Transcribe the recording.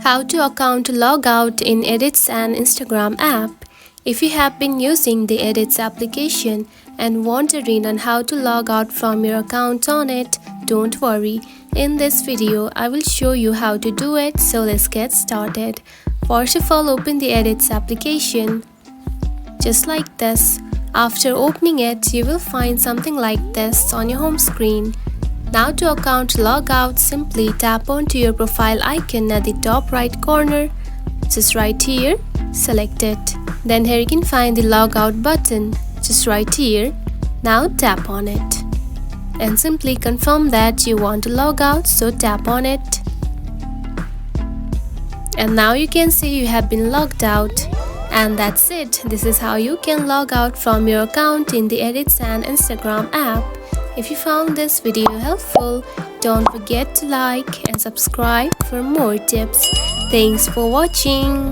How to account log out in Edits and Instagram app. If you have been using the Edits application and wondering on how to log out from your account on it, don't worry. In this video, I will show you how to do it, so let's get started. First of all, open the Edits application. Just like this. After opening it, you will find something like this on your home screen. Now to account logout, simply tap onto your profile icon at the top right corner. Just right here, select it. Then here you can find the logout button, just right here. Now tap on it. And simply confirm that you want to log out, so tap on it. And now you can see you have been logged out. And that's it. This is how you can log out from your account in the Edits and Instagram app. If you found this video helpful, don't forget to like and subscribe for more tips. Thanks for watching.